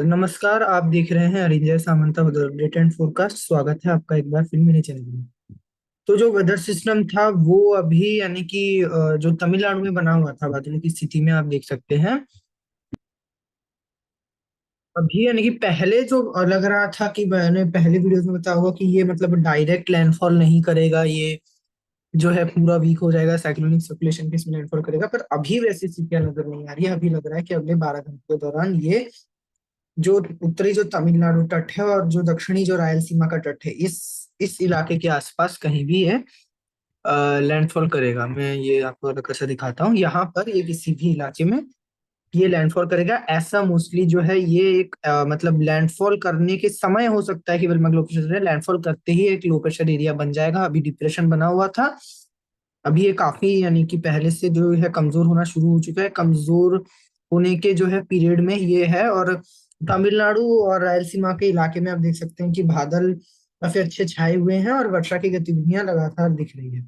नमस्कार। आप देख रहे हैं Arinjay Samanta weather and forecast. स्वागत है आपका एक बार फिर मेरे चैनल में। तो जो वेदर सिस्टम था वो अभी यानी कि जो तमिलनाडु में बना हुआ था बादलों की स्थिति में आप देख सकते हैं। अभी यानी कि पहले जो लग रहा था कि मैंने पहले वीडियोस में बताया होगा कि ये मतलब डायरेक्ट लैंडफॉल नहीं करेगा, ये जो है पूरा वीक हो जाएगा, साइक्लोनिक सर्कुलेशन के इसमें लैंडफॉल करेगा। पर अभी वैसी स्थितियां नजर नहीं आ रही है। अभी लग रहा है कि अगले 12 घंटे के दौरान ये जो उत्तरी जो तमिलनाडु तट है और जो दक्षिणी जो रायलसीमा का तट है, इस इलाके के आसपास कहीं भी ये लैंडफॉल करेगा। मैं ये आपको अलग से दिखाता हूँ। यहाँ पर ये किसी भी इलाके में ये लैंडफॉल करेगा ऐसा मोस्टली जो है ये एक मतलब लैंडफॉल करने के समय हो सकता है कि वेलमार्क लो प्रेशर है, लैंडफॉल करते ही एक लो प्रेशर एरिया बन जाएगा। अभी डिप्रेशन बना हुआ था, अभी ये काफी यानी कि पहले से जो है कमजोर होना शुरू हो चुका है। कमजोर होने के जो है पीरियड में ये है। और तमिलनाडु और रायलसीमा के इलाके में आप देख सकते हैं कि बादल काफी अच्छे छाए हुए हैं और वर्षा की गतिविधियां लगातार दिख रही है।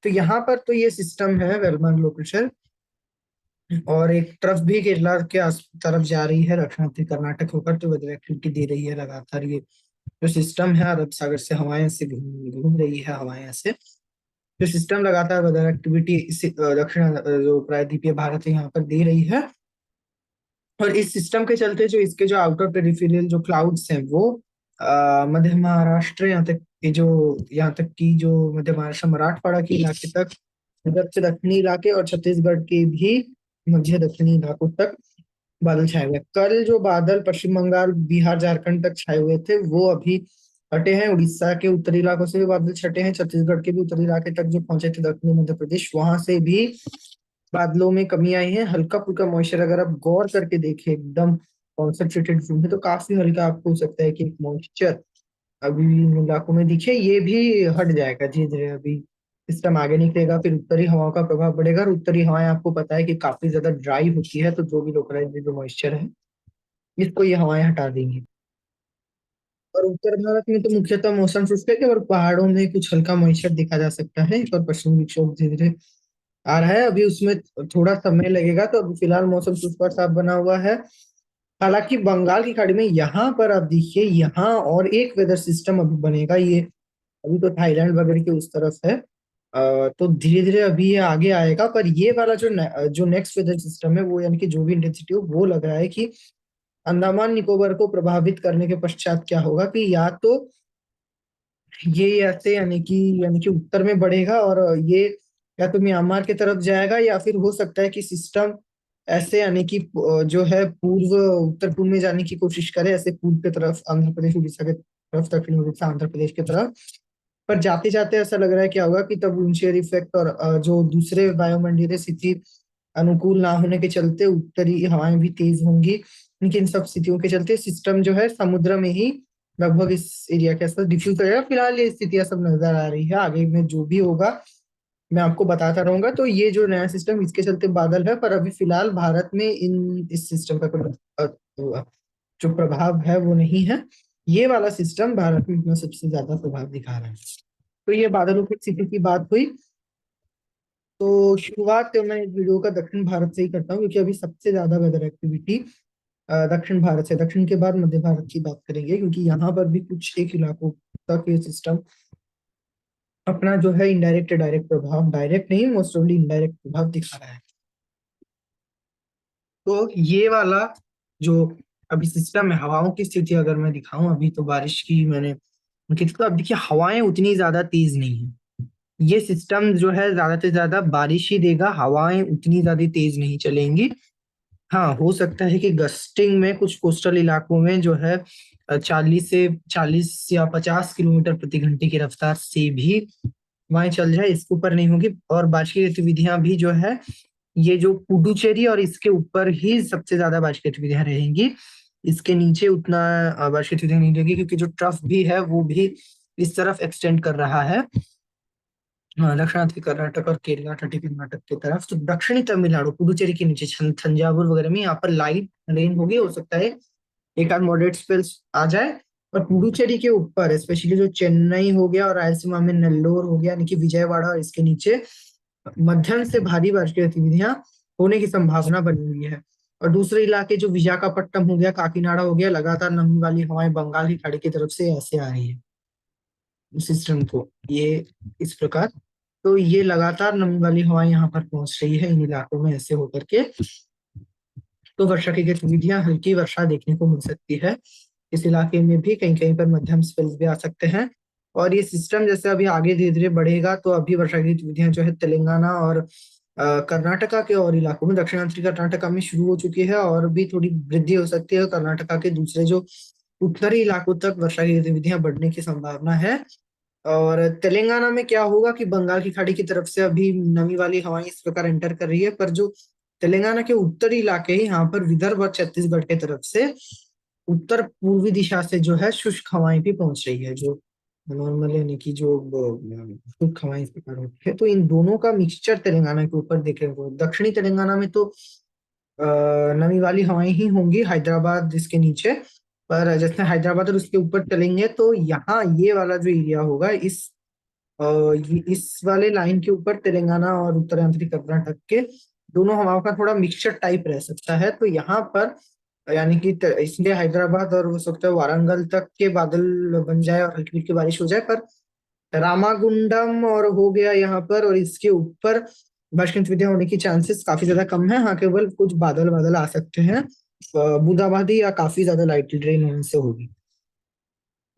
तो यहाँ पर तो ये सिस्टम है वेलमार्क लो प्रेशर, और एक तरफ भी केरला के तरफ जा रही है, दक्षिणार्थी कर्नाटक होकर तो वेदर एक्टिविटी दे रही है लगातार। ये जो सिस्टम है अरब सागर से हवाएं से घूम घूम रही है, हवाएं ऐसे जो सिस्टम लगातार वेदर एक्टिविटी इस दक्षिण जो प्रायद्वीपीय भारत है यहाँ पर दे रही है। और इस सिस्टम के चलते जो इसके जो आउटर पेरिफेरल जो क्लाउड्स हैं वो मध्य महाराष्ट्र यहाँ तक के जो यहाँ तक की जो मध्य महाराष्ट्र मराठवाड़ा के इलाके तक, उधर से दक्षिणी इलाके और छत्तीसगढ़ के भी मध्य दक्षिणी इलाकों तक बादल छाए हुए हैं। कल जो बादल पश्चिम बंगाल बिहार झारखंड तक छाए हुए थे वो अभी हटे हैं। उड़ीसा के उत्तरी इलाकों से भी बादल छटे हैं, छत्तीसगढ़ के भी उत्तरी इलाके तक जो पहुंचे थे दक्षिणी मध्य प्रदेश, वहां से भी बादलों में कमी आई है। हल्का फुल्का मॉइस्चर अगर आप गौर करके देखें एकदम कॉन्सेंट्रेटेड व्यू में तो काफी हल्का आपको हो सकता है कि एक मॉइस्चर अभी इन इलाकों में दिखे। ये भी हट जाएगा धीरे धीरे। अभी सिस्टम आगे निकलेगा, फिर उत्तरी हवाओं का प्रभाव बढ़ेगा। और उत्तरी हवाएं आपको पता है कि काफी ज्यादा ड्राई होती है, तो जो भी लोकलाइज्ड जो मॉइस्चर है इसको ये हवाएं हटा देंगी। और उत्तर भारत में तो मुख्यतः मौसम शुष्क है, और पहाड़ों में कुछ हल्का मॉइस्चर देखा जा सकता है। और पश्चिमी विक्षोभ धीरे धीरे आ रहा है, अभी उसमें थोड़ा समय लगेगा। तो अभी फिलहाल मौसम शुष्क और साफ बना हुआ है। हालांकि बंगाल की खाड़ी में यहाँ पर आप देखिए, यहाँ और एक वेदर सिस्टम अभी बनेगा। ये अभी तो थाईलैंड वगैरह के उस तरफ है। तो धीरे धीरे अभी ये आगे आएगा। पर ये वाला जो नेक्स्ट वेदर सिस्टम है वो यानी कि जो भी इंटेंसिटी हो वो लग रहा है कि अंडमान निकोबार को प्रभावित करने के पश्चात क्या होगा कि या तो ये ऐसे यानी कि उत्तर में बढ़ेगा और ये या तो म्यांमार की तरफ जाएगा, या फिर हो सकता है कि सिस्टम ऐसे यानी कि जो है पूर्व उत्तर पूर्व में जाने की कोशिश करे, ऐसे पूर्व की तरफ आंध्र प्रदेश उड़ीसा के तरफ, दक्षिण उड़ीसा आंध्र प्रदेश की तरफ। पर जाते जाते ऐसा लग रहा है क्या होगा कि तब विंडशीयर इफेक्ट और जो दूसरे वायुमंडलीय स्थिति अनुकूल ना होने के चलते उत्तरी हवाएं भी तेज होंगी। इनकी इन सब स्थितियों के चलते सिस्टम जो है समुद्र में ही लगभग इस एरिया के आसपास डिफ्यूज करेगा। फिलहाल ये स्थितियां सब नजर आ रही है, आगे में जो भी होगा मैं आपको बताता रहूंगा। तो ये जो नया सिस्टम इसके चलते बादल है, पर अभी फिलहाल भारत में इन इस सिस्टम का कोई जो प्रभाव है वो नहीं है। ये वाला सिस्टम भारत में अपना सबसे ज्यादा प्रभाव दिखा रहा है। तो ये बादलों की स्थिति की बात हुई। तो शुरुआत तो मैं इस वीडियो का दक्षिण भारत से ही करता हूँ, क्योंकि अभी सबसे ज्यादा वेदर एक्टिविटी दक्षिण भारत से, दक्षिण के बाद मध्य भारत की बात करेंगे, क्योंकि यहाँ पर भी कुछ एक इलाकों तक ये सिस्टम अपना जो है इनडायरेक्ट डायरेक्ट प्रभाव, डायरेक्ट नहीं मोस्ट ऑफली इनडायरेक्ट प्रभाव दिखा रहा है। तो ये वाला जो अभी सिस्टम है, हवाओं की स्थिति अगर मैं दिखाऊं, अभी तो बारिश की मैंने तो अब देखिए हवाएं उतनी ज्यादा तेज नहीं है। ये सिस्टम जो है ज्यादा से ज्यादा बारिश ही देगा, हवाएं उतनी ज्यादा तेज नहीं चलेंगी। हाँ, हो सकता है कि गस्टिंग में कुछ कोस्टल इलाकों में जो है 40 या 50 किलोमीटर प्रति घंटे की रफ्तार से भी हवाएं चल जाए, इसके ऊपर नहीं होगी। और बारिश की गतिविधियां भी जो है ये जो पुडुचेरी और इसके ऊपर ही सबसे ज्यादा बारिश की गतिविधियां रहेंगी। इसके नीचे उतना बारिश की गतिविधियां नहीं रहेगी, क्योंकि जो ट्रफ भी है वो भी इस तरफ एक्सटेंड कर रहा है, दक्षिणार्थी कर्नाटक और केरला तटीय कर्नाटक की तरफ। तो दक्षिणी तमिलनाडु पुडुचेरी के नीचे थंजावुर वगैरह में यहाँ पर लाइट रेन होगी, हो सकता है एक आध मॉडरेट स्पेल्स आ जाए। और पुडुचेरी के ऊपर स्पेशली जो चेन्नई हो गया और रायलसीमा में नेल्लोर हो गया यानी कि विजयवाड़ा और इसके नीचे मध्यम से भारी बारिश की गतिविधियां होने की संभावना बनी हुई है। और दूसरे इलाके जो विशाखापट्टनम हो गया, काकीनाडा हो गया, लगातार नमी वाली हवाएं बंगाल की खाड़ी की तरफ से ऐसे आ रही है सिस्टम को, ये इस प्रकार। तो ये लगातार नमी वाली हवाएं यहाँ पर पहुंच रही है इन इलाकों में ऐसे होकर के। तो वर्षा की गतिविधियां, हल्की वर्षा देखने को मिल सकती है इस इलाके में भी, कहीं कहीं पर मध्यम स्पेल्स भी आ सकते हैं। और ये सिस्टम जैसे अभी आगे धीरे धीरे बढ़ेगा तो अभी वर्षा की गतिविधियां जो है तेलंगाना और कर्नाटका के और इलाकों में, दक्षिणांतरी कर्नाटका में शुरू हो चुकी है और भी थोड़ी वृद्धि हो सकती है। कर्नाटका के दूसरे जो उत्तरी इलाकों तक वर्षा की गतिविधियां बढ़ने की संभावना है। और तेलंगाना में क्या होगा कि बंगाल की खाड़ी की तरफ से अभी नमी वाली हवाएं इस प्रकार एंटर कर रही है, पर जो तेलंगाना के उत्तरी इलाके हैं यहाँ पर विदर्भ और छत्तीसगढ़ के तरफ से उत्तर पूर्वी दिशा से जो है शुष्क हवाएं भी पहुंच रही है, जो नॉर्मल यानी कि जो शुष्क हवाएं इस प्रकार होती है। तो इन दोनों का मिक्सचर तेलंगाना के ऊपर देखने को, दक्षिणी तेलंगाना में तो नमी वाली हवाएं ही होंगी, हैदराबाद इसके नीचे। पर जैसे हैदराबाद और उसके ऊपर चलेंगे तो यहाँ ये वाला जो एरिया होगा, इस वाले लाइन के ऊपर तेलंगाना और उत्तरांचली कर्नाटक के दोनों हवाओं का थोड़ा मिक्सचर टाइप रह सकता है। तो यहाँ पर यानी कि इसलिए हैदराबाद और हो सकता है वारंगल तक के बादल बन जाए और हल्की हल्की बारिश हो जाए, पर रामागुंडम और हो गया यहाँ पर और इसके ऊपर बारिश की गतिविधियां होने की चांसेस काफी ज्यादा कम है। हाँ, केवल कुछ बादल बादल आ सकते हैं, बूंदाबांदी या काफी ज्यादा लाइट रेन होने से होगी।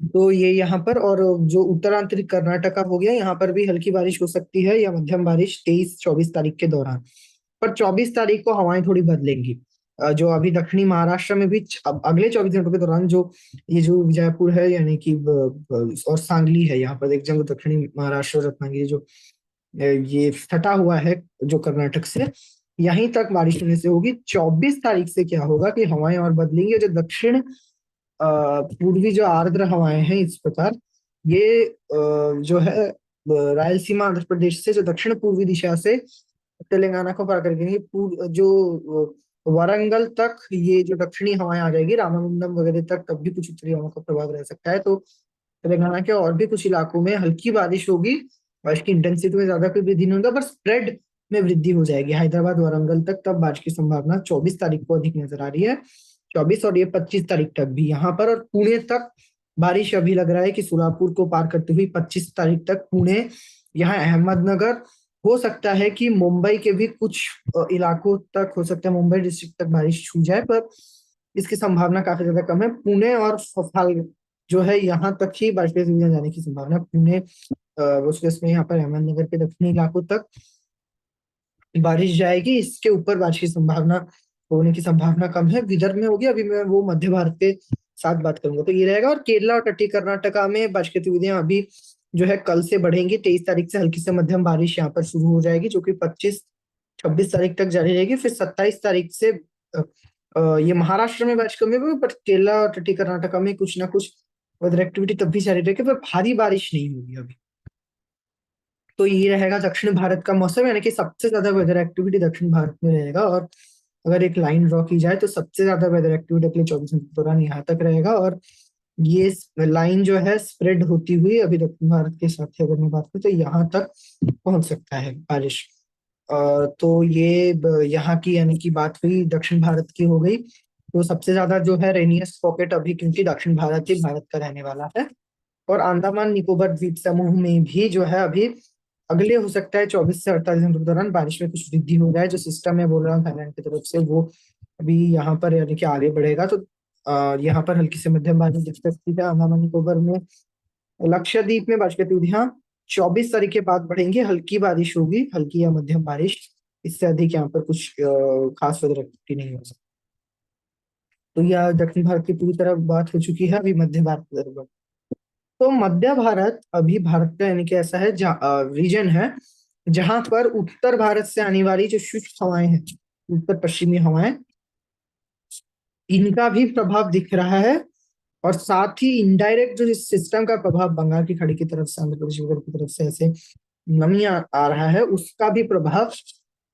तो ये यहाँ पर, और जो उत्तरांतरी कर्नाटका हो गया, यहाँ पर भी हल्की बारिश हो सकती है या मध्यम बारिश 23-24 तारीख के दौरान। पर 24 तारीख को हवाएं थोड़ी बदलेंगी। जो अभी दक्षिणी महाराष्ट्र में भी अगले 24 घंटों के दौरान जो ये जो जयपुर है यानी कि और सांगली है, यहाँ पर एक जगह दक्षिणी महाराष्ट्र और रत्नागिरी जो ये सटा हुआ है जो कर्नाटक से, यहीं तक बारिश होने से होगी। 24 तारीख से क्या होगा कि हवाएं और बदलेंगी, जो दक्षिण पूर्वी जो आर्द्र हवाएं हैं इस प्रकार, ये जो है रायलसीमा आंध्र प्रदेश से जो दक्षिण पूर्वी दिशा से तेलंगाना को पार करेंगे, जो वारंगल तक ये जो दक्षिणी हवाएं आ जाएगी, रामागुंडम वगैरह तक, तब भी कुछ उत्तरी हवाओं का प्रभाव रह सकता है। तो तेलंगाना के और भी कुछ इलाकों में हल्की बारिश होगी, बारिश की इंटेंसिटी में ज्यादा कोई वृद्धि नहीं होगा, पर स्प्रेड में वृद्धि हो जाएगी हैदराबाद वारंगल तक। तब बारिश की संभावना 24 तारीख को अधिक नजर आ रही है, 24 और ये 25 तारीख तक भी यहाँ पर। और पुणे तक बारिश अभी लग रहा है कि सोलापुर को पार करते हुए 25 तारीख तक पुणे, यहाँ अहमदनगर, हो सकता है कि मुंबई के भी कुछ इलाकों तक, हो सकता है मुंबई डिस्ट्रिक्ट तक बारिश छू जाए, पर इसकी संभावना काफी ज्यादा कम है। पुणे और जो है यहाँ तक ही बारिश के जाने की संभावना, पुणे उस केस में यहाँ पर अहमदनगर के दक्षिणी इलाकों तक बारिश जाएगी, इसके ऊपर बारिश की संभावना होने की संभावना कम है। विदर्भ में होगी, अभी मैं वो मध्य भारत के साथ बात करूंगा तो ये रहेगा। और केरला और तटीय कर्नाटका में बारिश की गतिविधियां अभी जो है कल से बढ़ेंगी, 23 तारीख से हल्की से मध्यम बारिश यहाँ पर शुरू हो जाएगी, जो कि 25-26 तारीख तक जारी रहेगी। फिर 27 तारीख से ये महाराष्ट्र में बारिश कम होगी, बट केरला और तटीय कर्नाटका में कुछ ना कुछ वेदर एक्टिविटी तब भी जारी रहेगी, पर भारी बारिश नहीं होगी अभी। तो ये रहेगा दक्षिण भारत का मौसम, यानी कि सबसे ज्यादा वेदर एक्टिविटी दक्षिण भारत में रहेगा। और अगर एक लाइन ड्रॉ की जाए तो सबसे ज्यादा वेदर एक्टिविटी अगले 24 घंटे के दौरान यहाँ तक रहेगा। और ये लाइन जो है स्प्रेड होती हुई अभी दक्षिण भारत के साथ ही अगर मैं बात करूँ तो यहाँ तक पहुंच सकता है बारिश। तो ये यहाँ की यानी कि बात हुई दक्षिण भारत की हो गई। तो सबसे ज्यादा जो है रेनियस पॉकेट अभी, क्योंकि दक्षिण भारत ही भारत का रहने वाला है। और अंडमान निकोबार द्वीप समूह में भी जो है अभी अगले हो सकता है 24 से 48 घंटों के दौरान बारिश में कुछ वृद्धि हो जाए। जो सिस्टम है बोल रहा हूँ थाईलैंड की तरफ से, वो अभी यहाँ पर यानी कि आगे बढ़ेगा। तो यहाँ पर हल्की से मध्यम बारिश दिख सकती है अंडमान निकोबार में। लक्षद्वीप में बारिश गतिविधियां 24 तारीख के बाद बढ़ेंगी, हल्की बारिश होगी, हल्की या मध्यम बारिश, इससे अधिक यहाँ पर कुछ खास वेदर एक्टिविटी नहीं हो सकती। तो यह दक्षिण भारत की पूरी तरह बात हो चुकी है, अभी मध्य भारत की तरफ। तो मध्य भारत अभी भारत का यानी कि ऐसा है रीजन है जहां पर उत्तर भारत से आने वाली जो शुष्क हवाएं हैं, उत्तर पश्चिमी हवाएं, इनका भी प्रभाव दिख रहा है। और साथ ही इनडायरेक्ट जो इस सिस्टम का प्रभाव बंगाल की खाड़ी की तरफ से, आंध्र प्रदेश वगैरह की तरफ से ऐसे नमी आ रहा है, उसका भी प्रभाव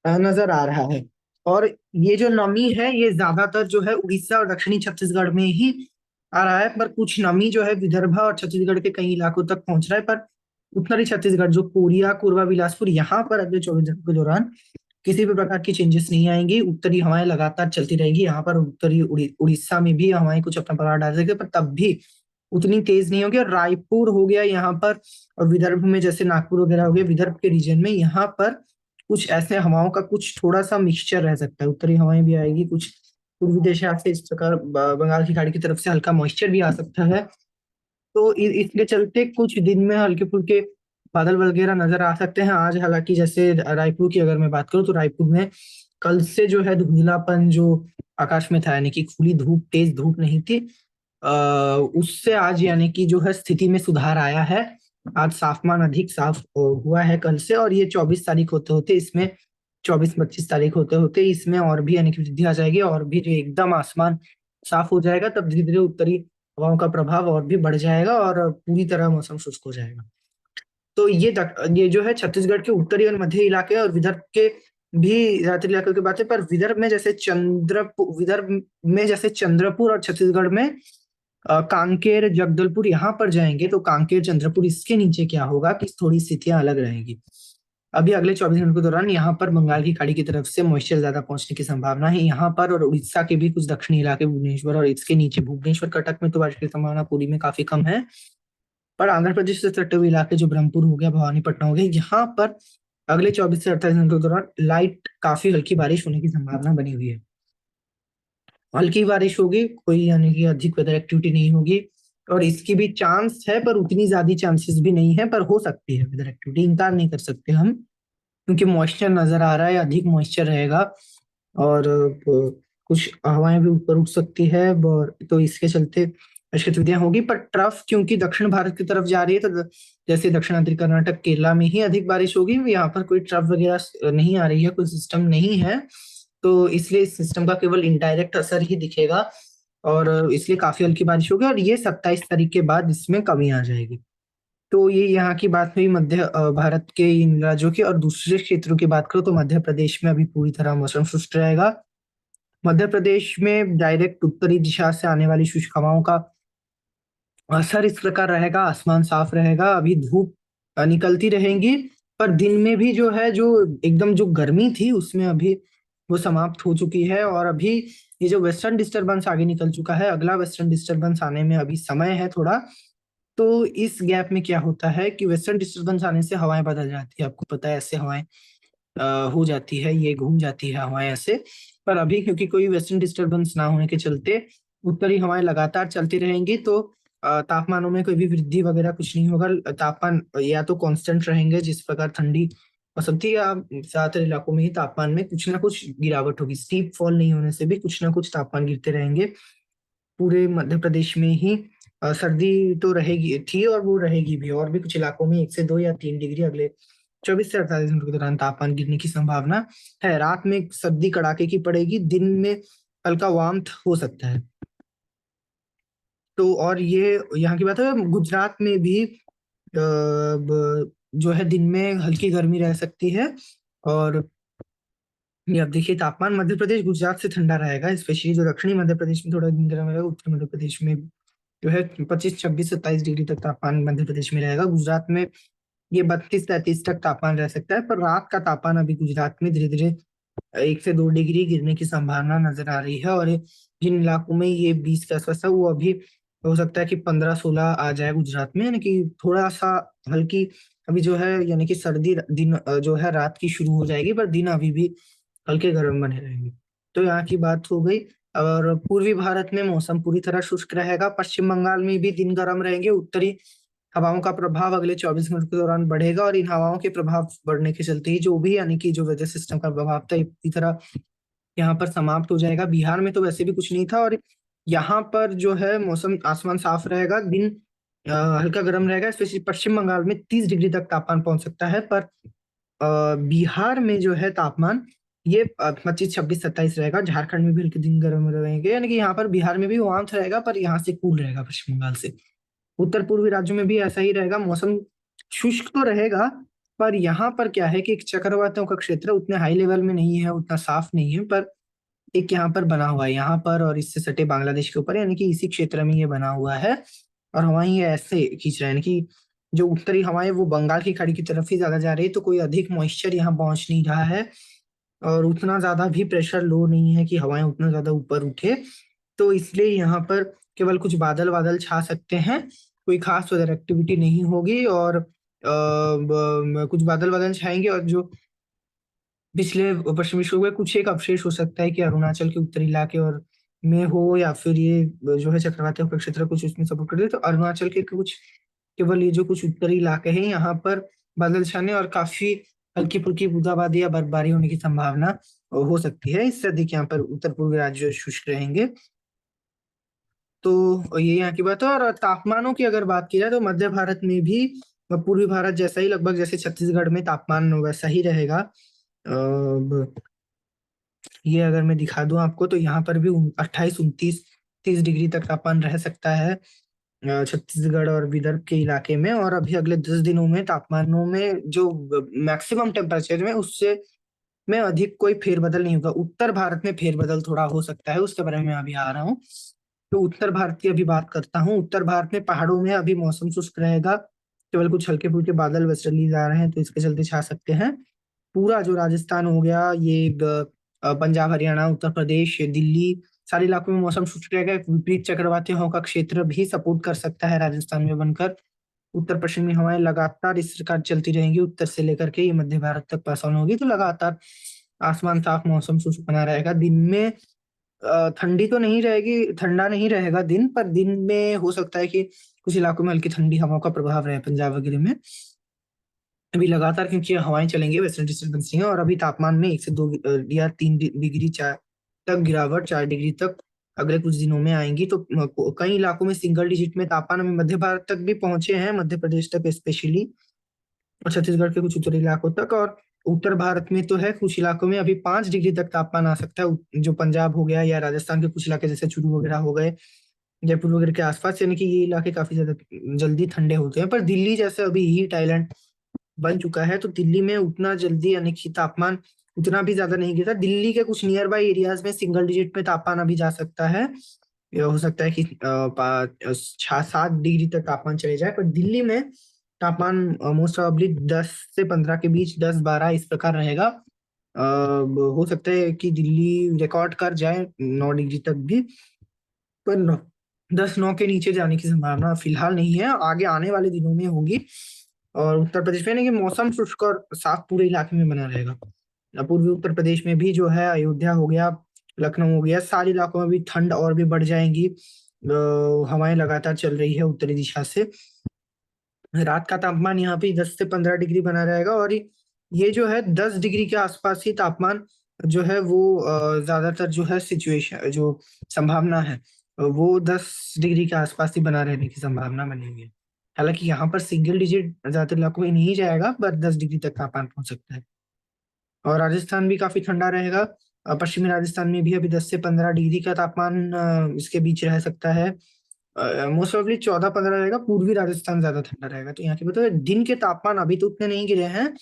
नजर आ रहा है। और ये जो नमी है ये ज्यादातर जो है उड़ीसा और दक्षिणी छत्तीसगढ़ में ही आ रहा है, पर कुछ नमी जो है विदर्भ और छत्तीसगढ़ के कई इलाकों तक पहुंच रहा है। पर उत्तरी छत्तीसगढ़ जो कोरिया, कोरबा, बिलासपुर, यहाँ पर अगले 24 घंटों के दौरान किसी भी प्रकार की चेंजेस नहीं आएंगी। उत्तरी हवाएं लगातार चलती रहेंगी। यहाँ पर उत्तरी उड़ीसा में भी हवाएं कुछ अपना प्रभाव डाल सकते हैं, पर तब भी उतनी तेज नहीं होगी। और रायपुर हो गया यहाँ पर, और विदर्भ में जैसे नागपुर वगैरह हो गया, विदर्भ के रीजन में यहाँ पर कुछ ऐसे हवाओं का कुछ थोड़ा सा मिक्सचर रह सकता है। उत्तरी हवाएं भी आएगी, कुछ पूर्वी देशात से, इस प्रकार बंगाल की खाड़ी की तरफ से हल्का मॉइस्चर भी आ सकता है। तो इसके चलते कुछ दिन में हल्के फुल्के बादल वगैरह नजर आ सकते हैं। आज हालांकि जैसे रायपुर की अगर मैं बात करूँ, तो रायपुर में कल से जो है धुंधलापन जो आकाश में था, यानी कि खुली धूप, तेज धूप नहीं थी, उससे आज यानी कि जो है स्थिति में सुधार आया है। आज तापमान अधिक साफ हुआ है कल से, और ये 24 तारीख होते होते इसमें, 24-25 तारीख होते होते इसमें और भी यानी कि वृद्धि आ जाएगी, और भी जो एकदम आसमान साफ हो जाएगा, तब धीरे धीरे उत्तरी हवाओं का प्रभाव और भी बढ़ जाएगा और पूरी तरह मौसम शुष्क हो जाएगा। तो ये जो है छत्तीसगढ़ के उत्तरी और मध्य इलाके और विदर्भ के भी ज्यादातर इलाकों की बात है। पर विदर्भ में जैसे चंद्रपुर और छत्तीसगढ़ में कांकेर, जगदलपुर यहाँ पर जाएंगे, तो कांकेर, चंद्रपुर, इसके नीचे क्या होगा कि थोड़ी स्थितियां अलग रहेंगी। अभी अगले 24 घंटों के दौरान यहाँ पर बंगाल की खाड़ी की तरफ से मॉइस्चर ज्यादा पहुंचने की संभावना है यहाँ पर, और उड़ीसा के भी कुछ दक्षिणी इलाके, भुवनेश्वर और इसके नीचे भुवनेश्वर, कटक में तो बारिश की संभावना पूरी में काफी कम है। पर आंध्र प्रदेश से सटे हुए इलाके जो ब्रह्मपुर हो गया, भवानीपट्टनम हो गया, यहाँ पर अगले 24 से 48 घंटों के दौरान लाइट काफी हल्की बारिश होने की संभावना बनी हुई है। हल्की बारिश होगी, कोई यानी कि अधिक वेदर एक्टिविटी नहीं होगी, और इसकी भी चांस है, पर उतनी ज्यादा चांसेस भी नहीं है, पर हो सकती है वेदर एक्टिविटी, इनकार नहीं कर सकते हम, क्योंकि मॉइस्चर नजर आ रहा है, अधिक मॉइस्चर रहेगा, और कुछ हवाएं भी ऊपर उठ सकती है, और तो इसके चलते गतिविधियां होगी। पर ट्रफ क्योंकि दक्षिण भारत की तरफ जा रही है, तो जैसे दक्षिणांतरी कर्नाटक, केरला में ही अधिक बारिश होगी। यहाँ पर कोई ट्रफ वगैरह नहीं आ रही है, कोई सिस्टम नहीं है, तो इसलिए इस सिस्टम का केवल इनडायरेक्ट असर ही दिखेगा, और इसलिए काफी हल्की बारिश होगी, और ये 27 तारीख के बाद इसमें कमी आ जाएगी। तो ये यहाँ की बात हुई मध्य भारत के इन राज्यों की। और दूसरे क्षेत्रों की बात करो, तो मध्य प्रदेश में अभी पूरी तरह मौसम शुष्क रहेगा। मध्य प्रदेश में डायरेक्ट उत्तरी दिशा से आने वाली शुष्क हवाओं का असर इस प्रकार रहेगा, आसमान साफ रहेगा, अभी धूप निकलती रहेंगी, पर दिन में भी जो है, जो एकदम जो गर्मी थी उसमें अभी वो समाप्त हो चुकी है। और अभी ये जो वेस्टर्न डिस्टरबेंस आगे निकल चुका है, अगला वेस्टर्न डिस्टरबेंस आने में अभी समय है थोड़ा। तो इस गैप में क्या होता है कि वेस्टर्न डिस्टरबेंस आने से हवाएं बदल जाती है, आपको पता है, ऐसे हवाएं हो जाती है, ये घूम जाती है हवाएं ऐसे। पर अभी क्योंकि कोई वेस्टर्न डिस्टरबेंस ना होने के चलते उत्तरी हवाएं लगातार चलती रहेंगी, तो तापमानों में कोई भी वृद्धि वगैरह कुछ नहीं होगा। तापमान या तो कांस्टेंट रहेंगे, जिस प्रकार ठंडी हो सकती है, या ज्यादातर इलाकों में ही तापमान में कुछ ना कुछ गिरावट होगी। स्टीप फॉल नहीं होने से भी कुछ ना कुछ तापमान गिरते रहेंगे। पूरे मध्य प्रदेश में ही सर्दी तो रहेगी थी, और वो रहेगी भी, और भी कुछ इलाकों में 1 से 2 या 3 डिग्री अगले 24 से 48 घंटों के दौरान तापमान गिरने की संभावना है। रात में सर्दी कड़ाके की पड़ेगी, दिन में हल्का वार्मथ हो सकता है। तो और ये यहाँ की बात है। गुजरात में भी जो है दिन में हल्की गर्मी रह सकती है। और ये अब देखिए, तापमान मध्य प्रदेश गुजरात से ठंडा रहेगा, स्पेशली जो दक्षिणी मध्य प्रदेश में थोड़ा दिन गर्म रहेगा, उत्तरी मध्य प्रदेश में जो है 25, 26, 27 डिग्री तक तापमान मध्य प्रदेश में रहेगा। गुजरात में ये 32, 33 तक तापमान रह सकता है। पर रात का तापमान अभी गुजरात में धीरे धीरे 1 से 2 डिग्री गिरने की संभावना नजर आ रही है। और जिन इलाकों में ये 20 के आसपास है, वो अभी हो सकता है कि 15, 16 आ जाए गुजरात में, यानी कि थोड़ा सा हल्की अभी जो है, यानी कि सर्दी दिन जो है रात की शुरू हो जाएगी, पर दिन अभी भी हल्के गर्म बने रहेंगे। तो यहाँ की बात हो गई। और पूर्वी भारत में मौसम पूरी तरह शुष्क रहेगा। पश्चिम बंगाल में भी दिन गर्म रहेंगे। उत्तरी हवाओं का प्रभाव अगले 24 घंटों के दौरान बढ़ेगा, और इन हवाओं के प्रभाव बढ़ने के चलते ही जो भी यानी कि जो वेदर सिस्टम का प्रभाव था, इसी तरह यहाँ पर समाप्त हो जाएगा। बिहार में तो वैसे भी कुछ नहीं था, और यहाँ पर जो है मौसम, आसमान साफ रहेगा, दिन हल्का गर्म रहेगा। स्पेशली पश्चिम बंगाल में 30 डिग्री तक तापमान पहुंच सकता है। पर बिहार में जो है तापमान ये 25, 26, 27 रहेगा। झारखंड में भी हल्के दिन गर्म रहेंगे, यानी कि यहाँ पर बिहार में भी वार्मथ रहेगा, पर यहाँ से कूल रहेगा पश्चिम बंगाल से। उत्तर पूर्वी राज्यों में भी ऐसा ही रहेगा, मौसम शुष्क तो रहेगा। पर यहाँ पर क्या है कि एक चक्रवातों का क्षेत्र उतने हाई लेवल में नहीं है, उतना साफ नहीं है, पर एक यहाँ पर बना हुआ है, यहाँ पर और इससे सटे बांग्लादेश के ऊपर, यानी कि इसी क्षेत्र में ये बना हुआ है। और हवाएं ये ऐसे खींच रहे हैं, यानी कि जो उत्तरी हवाएं वो बंगाल की खाड़ी की तरफ ही ज्यादा जा रही है, तो कोई अधिक मॉइस्चर यहाँ पहुंच नहीं रहा है। और उतना ज्यादा भी प्रेशर लो नहीं है कि हवाएं उतना ज्यादा ऊपर उठे। तो इसलिए यहाँ पर केवल कुछ बादल बादल छा सकते हैं, कोई खास वेदर एक्टिविटी नहीं होगी। और कुछ बादल बादल छाएंगे, और जो पिछले पश्चिमी विक्षोभ के कुछ एक अवशेष हो सकता है कि अरुणाचल के उत्तरी इलाके और में हो, या फिर ये जो है चक्रवाती क्षेत्र कुछ उसमें सपोर्ट कर दे। तो अरुणाचल के कुछ, केवल ये जो कुछ उत्तरी इलाके हैं यहाँ पर बादल छाने और काफी हल्की फुल्की बूंदाबांदी या बर्फबारी होने की संभावना हो सकती है। इससे अधिक यहाँ पर उत्तर पूर्वी राज्य शुष्क रहेंगे। तो ये यहाँ की बात है। और तापमानों की अगर बात की जाए तो मध्य भारत में भी पूर्वी भारत जैसा ही, लगभग जैसे छत्तीसगढ़ में तापमान वैसा ही रहेगा। ये अगर मैं दिखा दूं आपको तो यहाँ पर भी 28, 29, 30 डिग्री तक तापमान रह सकता है छत्तीसगढ़ और विदर्भ के इलाके में। और अभी अगले 10 दिनों में तापमानों में जो मैक्सिमम टेम्परेचर में उससे में अधिक कोई फेरबदल नहीं होगा। उत्तर भारत में फेरबदल थोड़ा हो सकता है, उसके बारे में अभी आ रहा हूँ। तो उत्तर भारत की अभी बात करता हूँ। उत्तर भारत में पहाड़ों में अभी मौसम शुष्क रहेगा, केवल कुछ हल्के फुल्के बादल वेस्टर्ली जा रहे हैं तो इसके चलते छा सकते हैं। पूरा जो राजस्थान हो गया, ये पंजाब, हरियाणा, उत्तर प्रदेश, दिल्ली, सारे इलाकों में मौसम शुष्क रहेगा। एक विपरीत चक्रवाती हवाओं का क्षेत्र भी सपोर्ट कर सकता है राजस्थान में बनकर। उत्तर पश्चिमी हवाएं लगातार इस प्रकार चलती रहेंगी, उत्तर से लेकर के ये मध्य भारत तक पास ऑन होगी। तो लगातार आसमान साफ, मौसम शुष्क बना रहेगा। दिन में ठंडी तो नहीं रहेगी, ठंडा नहीं रहेगा दिन, पर दिन में हो सकता है कि कुछ इलाकों में हल्की ठंडी हवाओं का प्रभाव रहे, पंजाब वगैरह में अभी लगातार, क्योंकि हवाएं चलेंगी, वेस्टर्न डिस्टर्बेंस नहीं है। और अभी तापमान में 1 से 2 या 3 डिग्री चार तक गिरावट, 4 डिग्री तक अगले कुछ दिनों में आएंगी। तो कई इलाकों में सिंगल डिजिट में तापमान अभी मध्य भारत तक भी पहुंचे हैं, मध्य प्रदेश तक स्पेशली, और छत्तीसगढ़ के कुछ उत्तरी इलाकों तक। और उत्तर भारत में तो है, कुछ इलाकों में अभी 5 डिग्री तक तापमान आ सकता है, जो पंजाब हो गया या राजस्थान के कुछ इलाके जैसे चूरू वगैरह हो गए, जयपुर वगैरह के आसपास, यानी कि ये इलाके काफी ज्यादा जल्दी ठंडे होते हैं। पर दिल्ली जैसे अभी हीट आइलैंड बन चुका है, तो दिल्ली में उतना जल्दी, यानी कि तापमान उतना भी ज्यादा नहीं गिरता। दिल्ली के कुछ नियर बाई एरियाज में सिंगल डिजिट में तापमान अभी जा सकता है। यह हो सकता है कि 6-7 डिग्री तक तापमान चले जाए, पर दिल्ली में तापमान मोस्ट प्रोबेबली 10 से 15 के बीच, 10-12 इस प्रकार रहेगा। हो सकता है कि दिल्ली रिकॉर्ड कर जाए 9 डिग्री तक भी, पर 10-9 के नीचे जाने की संभावना फिलहाल नहीं है, आगे आने वाले दिनों में होगी। और उत्तर प्रदेश में, नहीं कि मौसम शुष्क और साफ पूरे इलाके में बना रहेगा। पूर्वी उत्तर प्रदेश में भी जो है, अयोध्या हो गया, लखनऊ हो गया, सारे इलाकों में भी ठंड और भी बढ़ जाएंगी। हवाएं लगातार चल रही है उत्तरी दिशा से। रात का तापमान यहाँ पे 10 से 15 डिग्री बना रहेगा। और ये जो है 10 डिग्री के आसपास ही तापमान जो है वो ज्यादातर जो है सिचुएशन, जो संभावना है वो 10 डिग्री के आसपास ही बना रहने की संभावना बनी हुई है। हालांकि यहाँ पर सिंगल डिजिट ज्यादातर इलाकों में नहीं जाएगा, पर 10 डिग्री तक तापमान पहुंच सकता है। और राजस्थान भी काफी ठंडा रहेगा। पश्चिमी राजस्थान में भी अभी 10 से 15 डिग्री का तापमान इसके बीच रह सकता है। मोस्ट प्रोबेबली 14-15 रहेगा। पूर्वी राजस्थान ज्यादा ठंडा रहेगा। तो यहाँ की बताओ, दिन के तापमान अभी तो उतने नहीं गिरे हैं।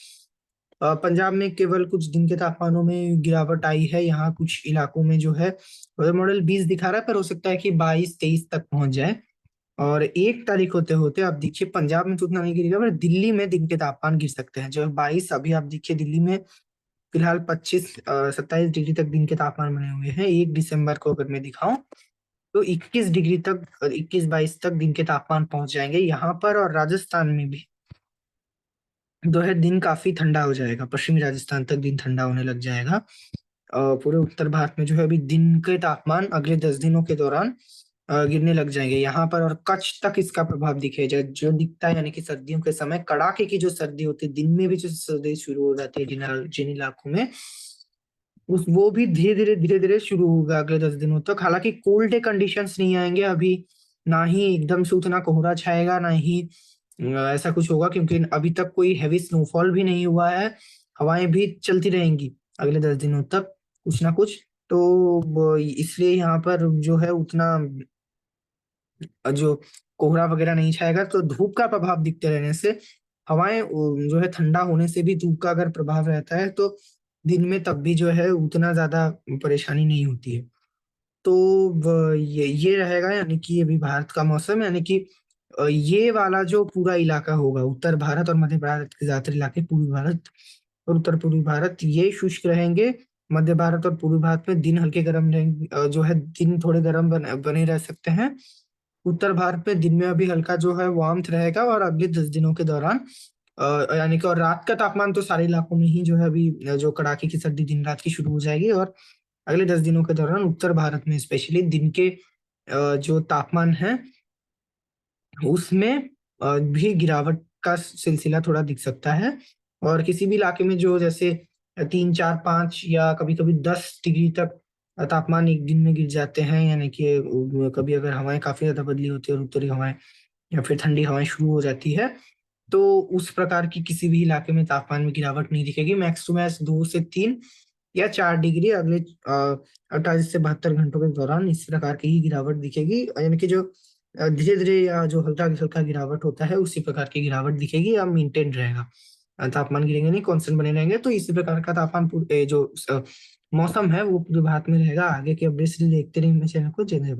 पंजाब में केवल कुछ दिन के तापमानों में गिरावट आई है। यहाँ कुछ इलाकों में जो है वेदर मॉडल 20 दिखा रहा है, पर हो सकता है कि 22-23 तक पहुंच जाए। और 1 तारीख होते होते आप देखिए, पंजाब में तो उतना नहीं गिरेगा, पर दिल्ली में दिन के तापमान गिर सकते हैं। जो 22, अभी आप देखिए दिल्ली में फिलहाल 25-27 डिग्री तक दिन के तापमान बने हुए हैं। 1 दिसंबर को अगर मैं दिखाऊं तो 21 डिग्री तक, 21-22 तक दिन के तापमान पहुंच जाएंगे यहाँ पर। और राजस्थान में भी जो है दिन काफी ठंडा हो जाएगा, पश्चिमी राजस्थान तक दिन ठंडा होने लग जाएगा। पूरे उत्तर भारत में जो है अभी दिन के तापमान अगले 10 दिनों के दौरान गिरने लग जाएंगे यहाँ पर। और कच्छ तक इसका प्रभाव दिखेगा, जो दिखता है, यानी कि सर्दियों के समय कड़ाके की जो सर्दी होती है, दिन में भी जो सर्दी शुरू हो जाती है जिन इलाकों में, उस वो भी धीरे धीरे शुरू होगा अगले 10 दिनों तक। हालांकि कोल्ड डे कंडीशंस नहीं आएंगे अभी, ना ही एकदम से उतना कोहरा छाएगा, ना ही ऐसा कुछ होगा, क्योंकि अभी तक कोई हैवी स्नोफॉल भी नहीं हुआ है। हवाएं भी चलती रहेंगी अगले 10 दिनों तक, कुछ ना कुछ। तो इसलिए यहाँ पर जो है उतना जो कोहरा वगैरह नहीं छाएगा। तो धूप का प्रभाव दिखते रहने से, हवाएं जो है ठंडा होने से भी धूप का अगर प्रभाव रहता है तो दिन में तब भी जो है उतना ज्यादा परेशानी नहीं होती है। तो ये रहेगा, यानी कि अभी भारत का मौसम, यानी कि ये वाला जो पूरा इलाका होगा, उत्तर भारत और मध्य भारत के ज्यादातर इलाके, पूर्वी भारत और उत्तर पूर्वी भारत, ये शुष्क रहेंगे। मध्य भारत और पूर्वी भारत में दिन हल्के गर्म रहेंगे, जो है दिन थोड़े गर्म बने रह सकते हैं। उत्तर भारत में दिन में अभी हल्का जो है वार्मथ रहेगा, और अगले 10 दिनों के दौरान यानी कि, और रात का तापमान तो सारे इलाकों में ही जो है अभी जो कड़ाके की सर्दी दिन रात की शुरू हो जाएगी, और अगले 10 दिनों के दौरान उत्तर भारत में स्पेशली दिन के जो तापमान है उसमें भी गिरावट का सिलसिला थोड़ा दिख सकता है। और किसी भी इलाके में जो जैसे 3, 4, 5 या कभी कभी 10 डिग्री तक तापमान एक दिन में गिर जाते हैं, यानी कि कभी अगर हवाएं काफी ज्यादा बदली होती है और उत्तरी हवाएं या फिर ठंडी हवाएं शुरू हो जाती है, तो उस प्रकार की किसी भी इलाके में तापमान में गिरावट नहीं दिखेगी। मैक्स टू मैक्स 2 से 3 या 4 डिग्री अगले 28 से 72 घंटों के दौरान इस प्रकार की ही गिरावट दिखेगी, यानी कि जो धीरे धीरे या जो हल्का हल्का गिरावट होता है उसी प्रकार की गिरावट दिखेगी या मेंटेन रहेगा। तापमान गिरेंगे नहीं, कांस्टेंट बने रहेंगे, तो इसी प्रकार का तापमान जो मौसम है वो पूरे भारत में रहेगा। आगे के अपडेट्स देखते रहिए मेरे चैनल को। जय हिंद।